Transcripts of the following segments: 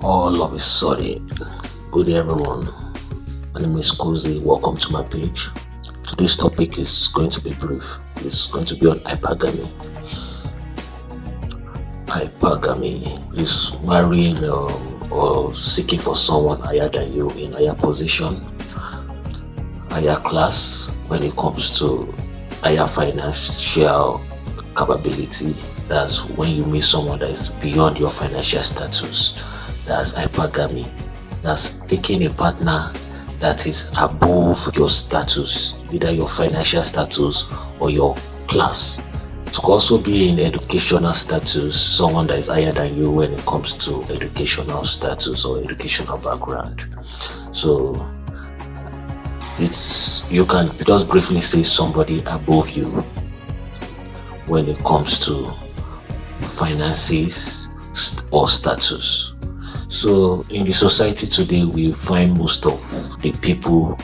All of a sudden, good day everyone. My name is Cozy. Welcome to my page. Today's topic is going to be brief. It's going to be on hypergamy. Hypergamy is marrying or seeking for someone higher than you in higher position, higher class when it comes to higher financial capability. That's when you meet someone that is beyond your financial status. That's hypergamy. That's taking a partner that is above your status, either your financial status or your class. It could also be in educational status, someone that is higher than you when it comes to educational status or educational background. So you can just briefly say somebody above you when it comes to finances or status. So in the society today, we find most of the people,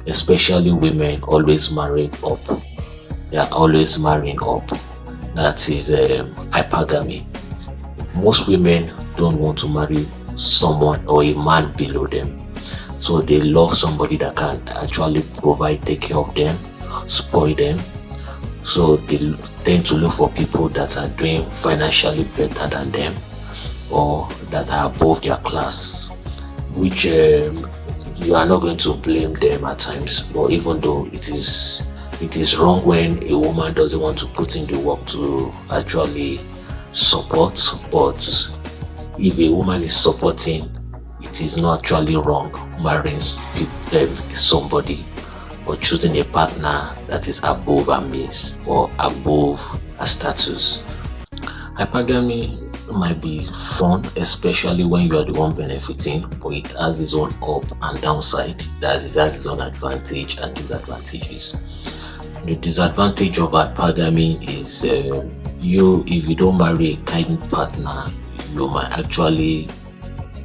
especially women, always marrying up. They are always marrying up. That is hypergamy. Most women don't want to marry someone or a man below them. So they love somebody that can actually provide, take care of them, spoil them. So they tend to look for people that are doing financially better than them or that are above their class, which you are not going to blame them at times. But even though it is wrong when a woman doesn't want to put in the work to actually support, but if a woman is supporting, it is not actually wrong marrying somebody or choosing a partner that is above her means or above her status. Hypergamy might be fun, especially when you are the one benefiting, but it has its own up and downside. It has its own advantage and disadvantages. The disadvantage of hypergamy is if you don't marry a kind partner, you might actually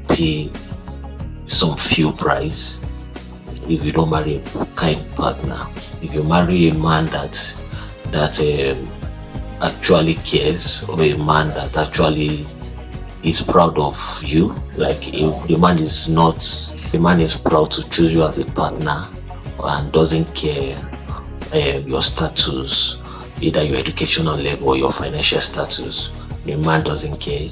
pay some few price. If you don't marry a kind partner, if you marry a man that actually cares, or a man that actually is proud of you, like if the man is proud to choose you as a partner and doesn't care your status, either your educational level or your financial status, the man doesn't care,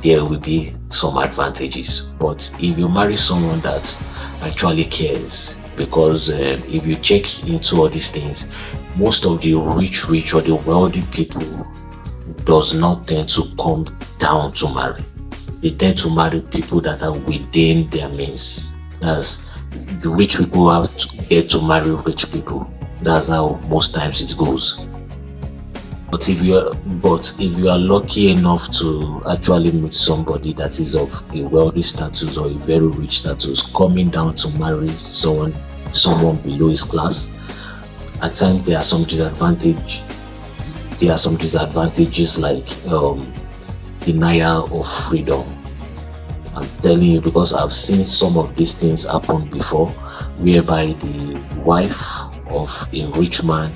there will be some advantages. But if you marry someone that actually cares, because if you check into all these things, most of the rich or the wealthy people does not tend to come down to marry. They tend to marry people that are within their means. That's the rich people have to get to marry rich people. That's how most times it goes. But if you are lucky enough to actually meet somebody that is of a wealthy status or a very rich status, coming down to marry someone below his class, at times there are some disadvantages like denial of freedom. I'm telling you because I've seen some of these things happen before, whereby the wife of a rich man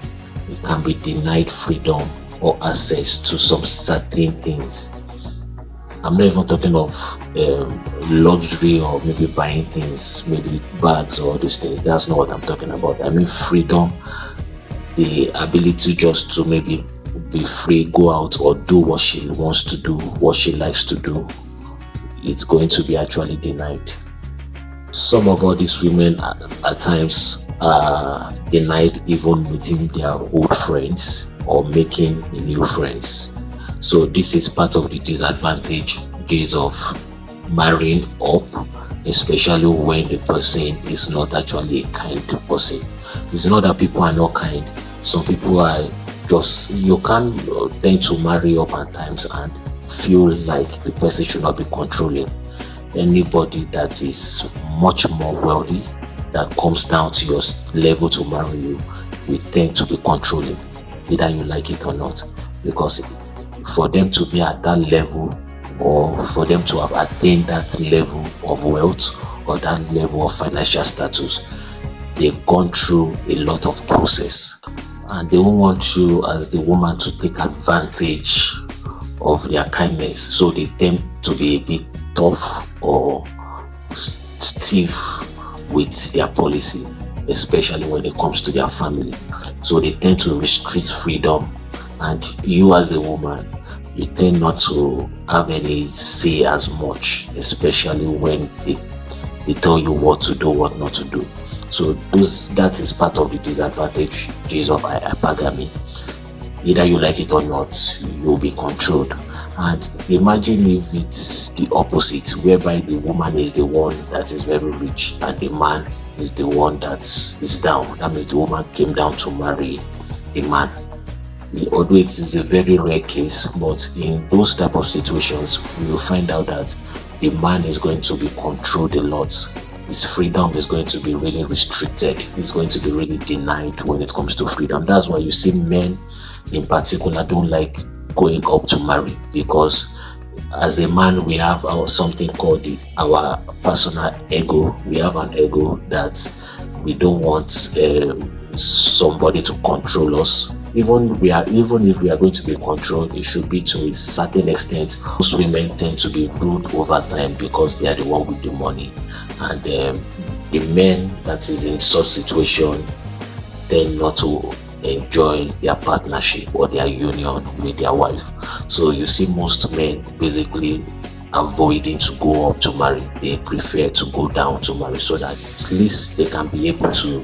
can be denied freedom or access to some certain things. I'm not even talking of luxury or maybe buying things, maybe bags or all these things. That's not what I'm talking about. I mean freedom, the ability just to maybe be free, go out or do what she wants to do, what she likes to do. It's going to be actually denied. Some of all these women at times are denied even meeting their old friends or making new friends. So this is part of the disadvantages of marrying up, especially when the person is not actually a kind person. It's not that people are not kind. Some people are just, you can tend to marry up at times and feel like the person should not be controlling. Anybody that is much more wealthy that comes down to your level to marry you will tend to be controlling, either you like it or not, because for them to be at that level or for them to have attained that level of wealth or that level of financial status, they've gone through a lot of process and they won't want you as the woman to take advantage of their kindness, so they tend to be a bit tough or stiff with their policy, especially when it comes to their family. So they tend to restrict freedom, and you as a woman, you tend not to have any say as much, especially when they tell you what to do, what not to do. So that is part of the disadvantages of hypergamy. Either you like it or not, you'll be controlled. And imagine if it's the opposite, whereby the woman is the one that is very rich and the man is the one that is down. That means the woman came down to marry the man. Although it is a very rare case, but in those type of situations, we will find out that the man is going to be controlled a lot. His freedom is going to be really restricted. He's going to be really denied when it comes to freedom. That's why you see men in particular don't like going up to marry, because as a man we have something called our personal ego. We have an ego that we don't want somebody to control us. Even if we are going to be controlled, it should be to a certain extent. Most women tend to be rude over time because they are the one with the money, and the men that is in such situation tend not to enjoy their partnership or their union with their wife. So you see most men basically avoiding to go up to marry. They prefer to go down to marry, so that at least they can be able to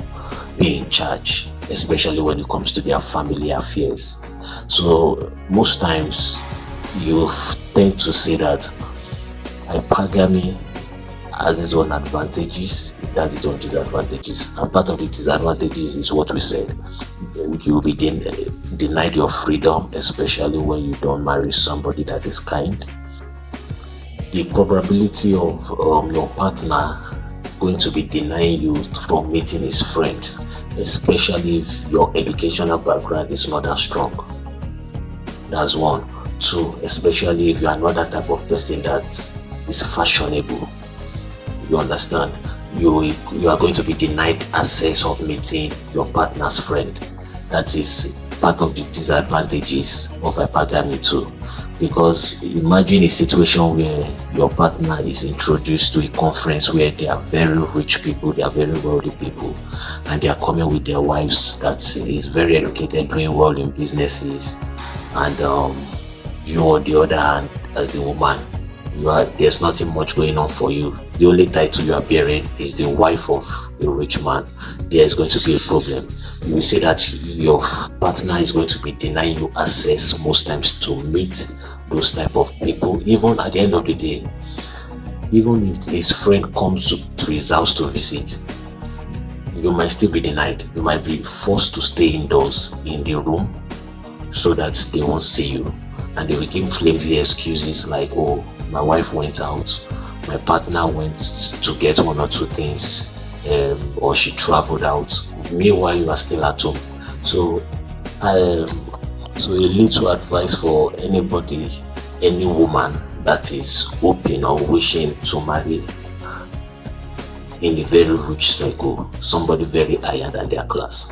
be in charge, especially when it comes to their family affairs. So most times you tend to see that hypergamy has its own advantages, it has its own disadvantages, and part of the disadvantages is what we said. You'll be denied your freedom, especially when you don't marry somebody that is kind. The probability of your partner going to be denying you from meeting his friends, especially if your educational background is not that strong. That's one. Two, especially if you are not that type of person that is fashionable. You understand? You are going to be denied access of meeting your partner's friend. That is part of the disadvantages of hypergamy too. Because imagine a situation where your partner is introduced to a conference where they are very rich people, they are very wealthy people, and they are coming with their wives that is very educated, doing well in businesses, and you on the other hand, as the woman, there's nothing much going on for you. The only title you are bearing is the wife of a rich man. There is going to be a problem. You will see that your partner is going to be denying you access most times to meet those type of people. Even at the end of the day, even if his friend comes to his house to visit, you might still be denied. You might be forced to stay indoors in the room so that they won't see you, and they will give flimsy excuses like, oh, my wife went out, my partner went to get one or two things, or she traveled out. Meanwhile, you are still at home. So a little advice for anybody, any woman that is hoping or wishing to marry in a very rich circle, somebody very higher than their class,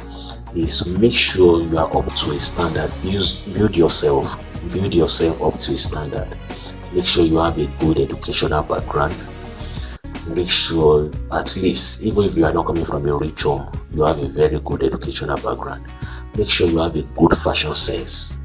is make sure you are up to a standard. Build yourself up to a standard. Make sure you have a good educational background. Make sure, at least, even if you are not coming from a rich home, you have a very good educational background. Make sure you have a good fashion sense.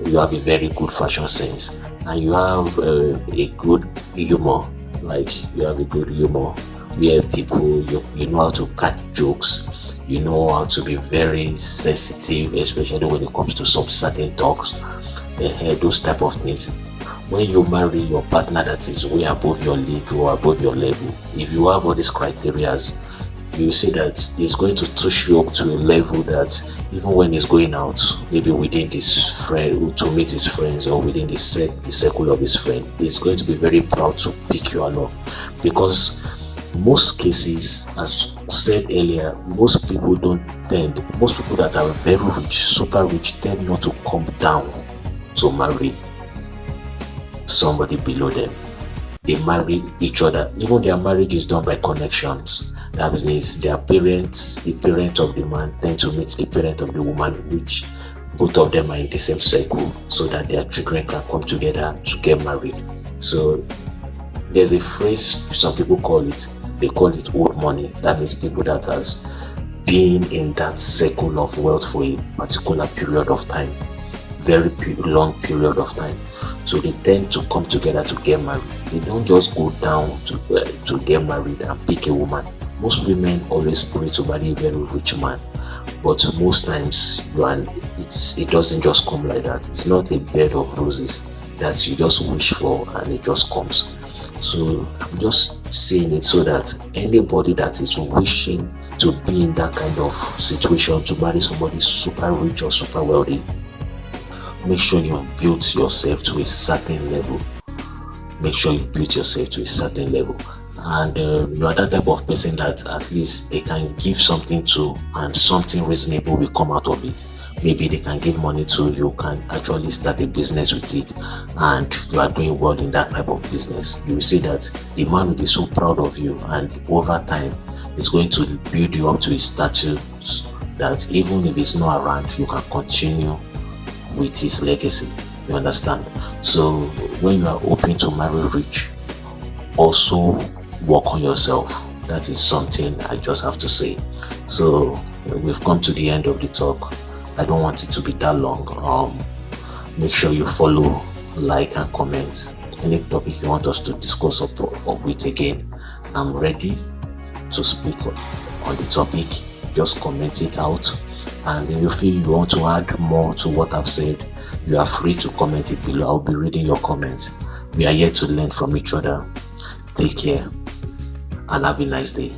You have a very good fashion sense, and you have a good humor. Like, you have a good humor where people, you know how to catch jokes. You know how to be very sensitive, especially when it comes to some certain talks. Those type of things. When you marry your partner that is way above your league or above your level, if you have all these criteria, you see that it's going to push you up to a level that even when he's going out, maybe within this friend, to meet his friends, or within the circle of his friend, he's going to be very proud to pick you along. Because most cases, as said earlier, most people that are very rich, super rich, tend not to come down to marry somebody below them. They marry each other. Even their marriage is done by connections. That means their parents, the parent of the man, tend to meet the parent of the woman, which both of them are in the same circle, so that their children can come together to get married. So There's a phrase some people call it, they call it old money. That means people that has been in that circle of wealth for a particular period of time, very long period of time. So they tend to come together to get married. They don't just go down to get married and pick a woman. Most women always pray to marry a very rich man, but most times it doesn't just come like that. It's not a bed of roses that you just wish for and it just comes. So I'm just saying it so that anybody that is wishing to be in that kind of situation, to marry somebody super rich or super wealthy, make sure you've built yourself to a certain level. Make sure you build yourself to a certain level. And you are that type of person that at least they can give something to and something reasonable will come out of it. Maybe they can give money to you, can actually start a business with it, and you are doing well in that type of business. You will see that the man will be so proud of you, and over time it's going to build you up to a status that even if it's not around, you can continue with his legacy. You understand? So when you are open to marry rich, also work on yourself. That is something I just have to say. So we've come to the end of the talk. I don't want it to be that long. Make sure you follow, like, and comment. Any topic you want us to discuss or with again, I'm ready to speak on the topic. Just comment it out. And if you feel you want to add more to what I've said, you are free to comment it below. I'll be reading your comments. We are here to learn from each other. Take care and have a nice day.